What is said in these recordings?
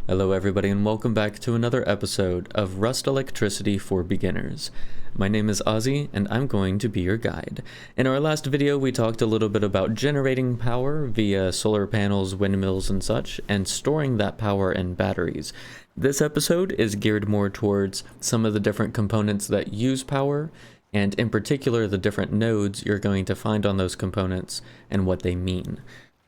Hello everybody and welcome back to another episode of Rust Electricity for Beginners. My name is Ozzy and I'm going to be your guide. In our last video we talked a little bit about generating power via solar panels, windmills and such, and storing that power in batteries. This episode is geared more towards some of the different components that use power, and in particular the different nodes you're going to find on those components and what they mean.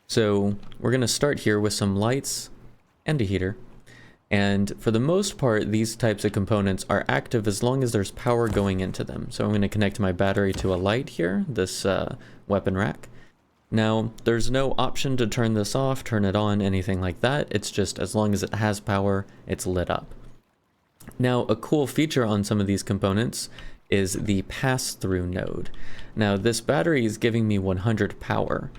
So we're going to start here with some lights and a heater. And for the most part, these types of components are active as long as there's power going into them. So I'm going to connect my battery to a light here, this weapon rack. Now, there's no option to turn this off, turn it on, anything like that. It's just as long as it has power, it's lit up. Now, a cool feature on some of these components is the pass-through node. Now, this battery is giving me 100 power.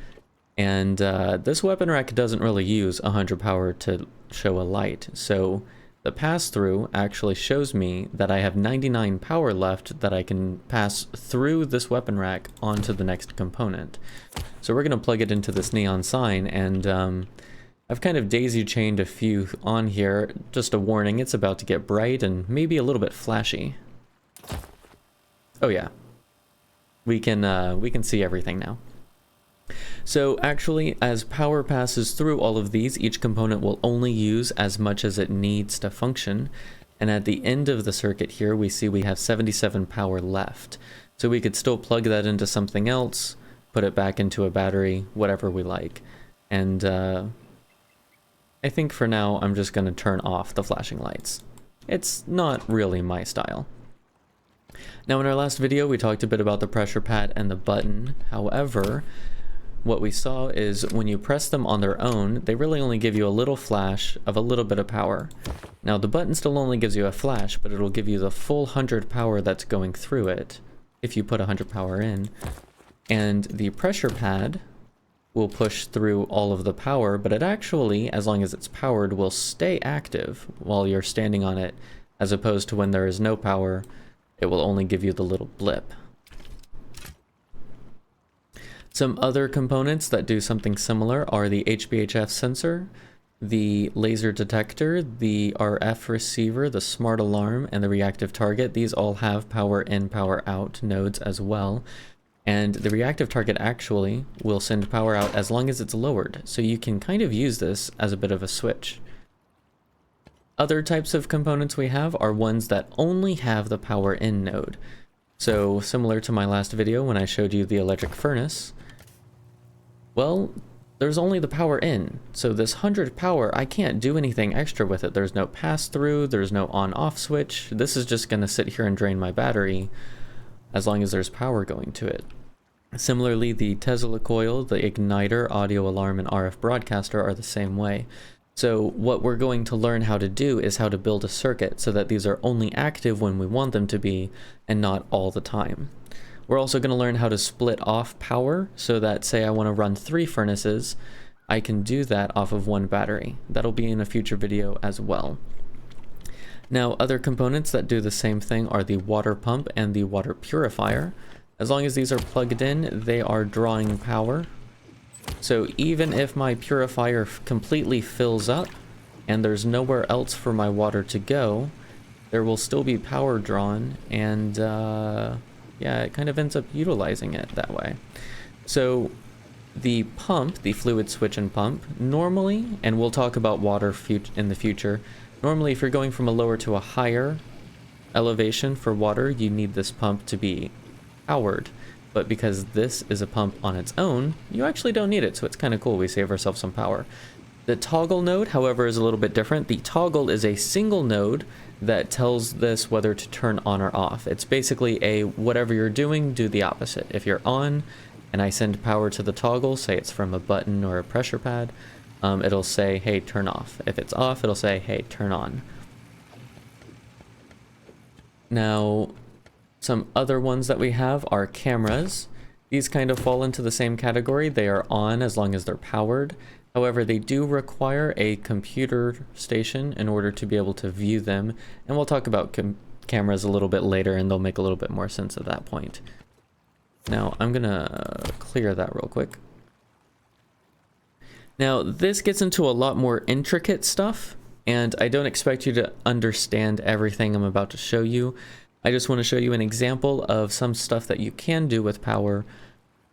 And this weapon rack doesn't really use 100 power to show a light, so the pass-through actually shows me that I have 99 power left that I can pass through this weapon rack onto the next component. So we're going to plug it into this neon sign, and I've kind of daisy-chained a few on here. Just a warning, it's about to get bright and maybe a little bit flashy. Oh yeah, we can see everything now. So actually, as power passes through all of these, each component will only use as much as it needs to function. And at the end of the circuit here, we see we have 77 power left. So we could still plug that into something else, put it back into a battery, whatever we like. And I think for now, I'm just going to turn off the flashing lights. It's not really my style. Now, in our last video, we talked a bit about the pressure pad and the button. However, what we saw is when you press them on their own, they really only give you a little flash of a little bit of power. Now the button still only gives you a flash, but it'll give you the full 100 power that's going through it, if you put 100 power in. And the pressure pad will push through all of the power, but it actually, as long as it's powered, will stay active while you're standing on it, as opposed to when there is no power, it will only give you the little blip. Some other components that do something similar are the HBHF sensor, the laser detector, the RF receiver, the smart alarm, and the reactive target. These all have power in, power out nodes as well. And the reactive target actually will send power out as long as it's lowered. So you can kind of use this as a bit of a switch. Other types of components we have are ones that only have the power in node. So similar to my last video when I showed you the electric furnace, well, there's only the power in, so this 100 power, I can't do anything extra with it. There's no pass-through, there's no on-off switch. This is just going to sit here and drain my battery as long as there's power going to it. Similarly, the Tesla coil, the igniter, audio alarm, and RF broadcaster are the same way. So what we're going to learn how to do is how to build a circuit so that these are only active when we want them to be and not all the time. We're also going to learn how to split off power so that, say I want to run 3 furnaces, I can do that off of one battery. That'll be in a future video as well. Now, other components that do the same thing are the water pump and the water purifier. As long as these are plugged in, they are drawing power. So even if my purifier completely fills up and there's nowhere else for my water to go, there will still be power drawn, and yeah, it kind of ends up utilizing it that way. So the pump, the fluid switch and pump, normally, and we'll talk about water in the future, normally if you're going from a lower to a higher elevation for water, you need this pump to be powered. But because this is a pump on its own, you actually don't need it, so it's kind of cool. We save ourselves some power. The toggle node, however, is a little bit different. The toggle is a single node that tells this whether to turn on or off. It's basically a whatever you're doing, do the opposite. If you're on and I send power to the toggle, say it's from a button or a pressure pad, it'll say, hey, turn off. If it's off, it'll say, hey, turn on. Now, some other ones that we have are cameras. These kind of fall into the same category. They are on as long as they're powered. However, they do require a computer station in order to be able to view them, and we'll talk about cameras a little bit later, and they'll make a little bit more sense at that point. Now, I'm gonna clear that real quick. Now, this gets into a lot more intricate stuff, And I don't expect you to understand everything I'm about to show you. I just want to show you an example of some stuff that you can do with power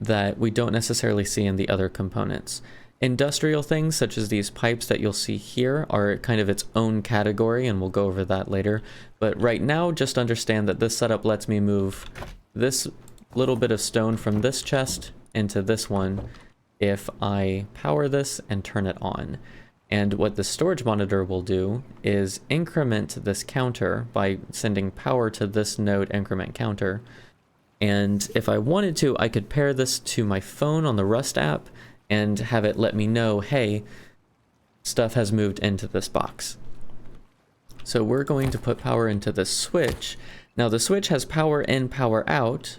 that we don't necessarily see in the other components. Industrial things such as these pipes that you'll see here are kind of its own category, and we'll go over that later. But right now, just understand that this setup lets me move this little bit of stone from this chest into this one if I power this and turn it on. And what the storage monitor will do is increment this counter by sending power to this node increment counter. And if I wanted to, I could pair this to my phone on the Rust app and have it let me know, hey, stuff has moved into this box. So we're going to put power into this switch. Now the switch has power in, power out,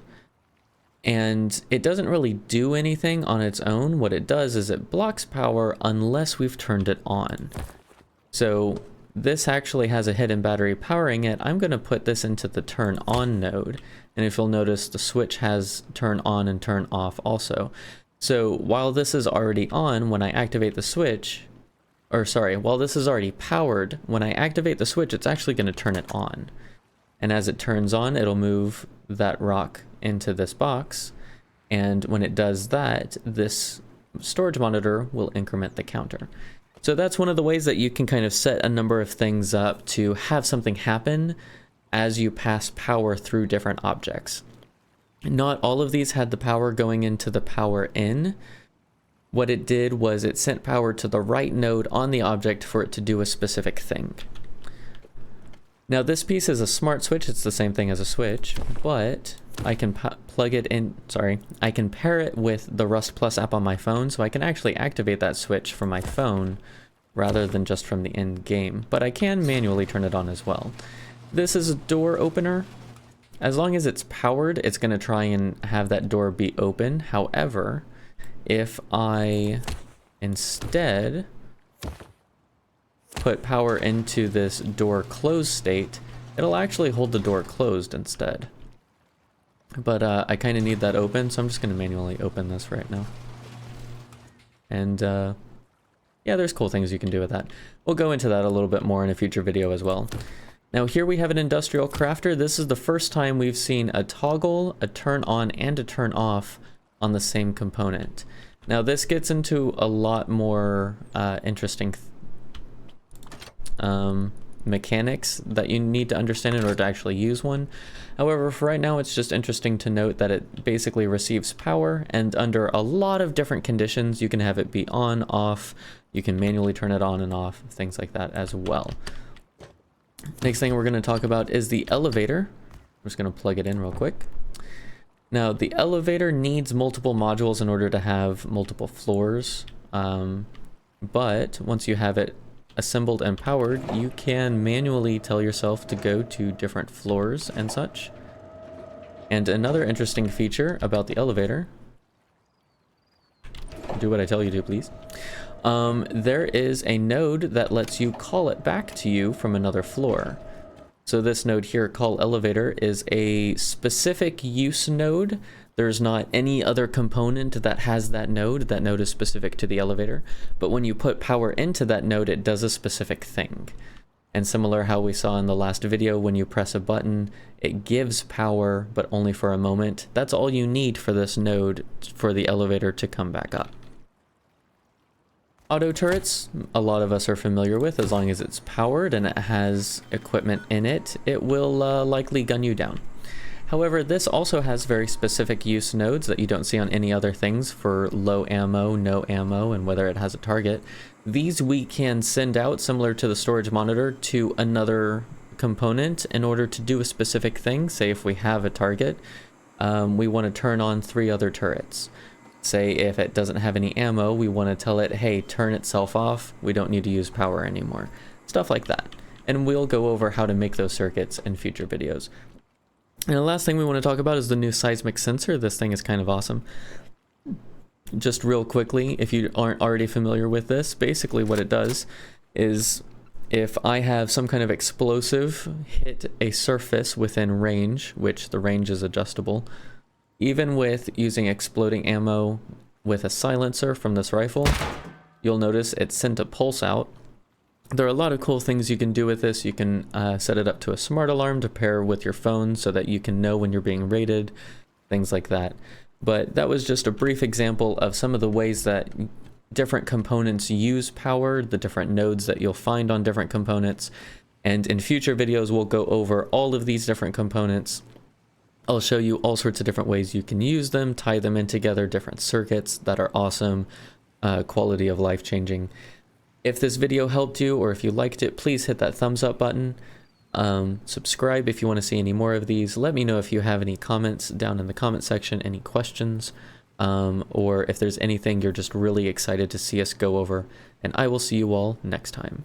and it doesn't really do anything on its own. What it does is it blocks power unless we've turned it on. So this actually has a hidden battery powering it. I'm going to put this into the turn on node. And if you'll notice, the switch has turn on and turn off also. So while this is already on, when I activate the switch, or sorry, while this is already powered, when I activate the switch, it's actually going to turn it on. And as it turns on, it'll move that rock into this box. And when it does that, this storage monitor will increment the counter. So that's one of the ways that you can kind of set a number of things up to have something happen as you pass power through different objects. Not all of these had the power going into the power in. What it did was it sent power to the right node on the object for it to do a specific thing. Now this piece is a smart switch. It's the same thing as a switch, but I can plug it in, I can pair it with the Rust Plus app on my phone, so I can actually activate that switch from my phone rather than just from the end game, but I can manually turn it on as well. This is a door opener. As long as it's powered, it's going to try and have that door be open. However, if I instead put power into this door closed state, it'll actually hold the door closed instead. But I kind of need that open, so I'm just going to manually open this right now. And yeah, there's cool things you can do with that. We'll go into that a little bit more in a future video as well. Now here we have an industrial crafter. This is the first time we've seen a toggle, a turn on, and a turn off on the same component. Now this gets into a lot more interesting mechanics that you need to understand in order to actually use one. However, for right now, it's just interesting to note that it basically receives power, and under a lot of different conditions, you can have it be on, off, you can manually turn it on and off, things like that as well. Next thing we're going to talk about is the elevator. I'm just going to plug it in real quick. Now, the elevator needs multiple modules in order to have multiple floors, but once you have it assembled and powered, you can manually tell yourself to go to different floors and such. And another interesting feature about the elevator, do what I tell you to, please. There is a node that lets you call it back to you from another floor. So this node here, call elevator, is a specific use node. There's not any other component that has that node. That node is specific to the elevator. But when you put power into that node, it does a specific thing. And similar how we saw in the last video, when you press a button, it gives power, but only for a moment. That's all you need for this node for the elevator to come back up. Auto turrets, a lot of us are familiar with. As long as it's powered and it has equipment in it, it will likely gun you down. However, this also has very specific use nodes that you don't see on any other things for low ammo, no ammo, and whether it has a target. These we can send out, similar to the storage monitor, to another component in order to do a specific thing. Say if we have a target, we want to turn on 3 other turrets. Say if it doesn't have any ammo, we want to tell it, hey, turn itself off, we don't need to use power anymore. Stuff like that. And we'll go over how to make those circuits in future videos. And the last thing we want to talk about is the new seismic sensor. This thing is kind of awesome. Just real quickly, if you aren't already familiar with this, basically what it does is if I have some kind of explosive hit a surface within range, which the range is adjustable, even with using exploding ammo with a silencer from this rifle, you'll notice it sent a pulse out. There are a lot of cool things you can do with this. You can set it up to a smart alarm to pair with your phone so that you can know when you're being rated, things like that. But that was just a brief example of some of the ways that different components use power, the different nodes that you'll find on different components. And in future videos, we'll go over all of these different components. I'll show you all sorts of different ways you can use them, tie them in together, different circuits that are awesome, quality of life changing. If this video helped you or if you liked it, please hit that thumbs up button. Subscribe if you want to see any more of these. Let me know if you have any comments down in the comment section, any questions, or if there's anything you're just really excited to see us go over. And I will see you all next time.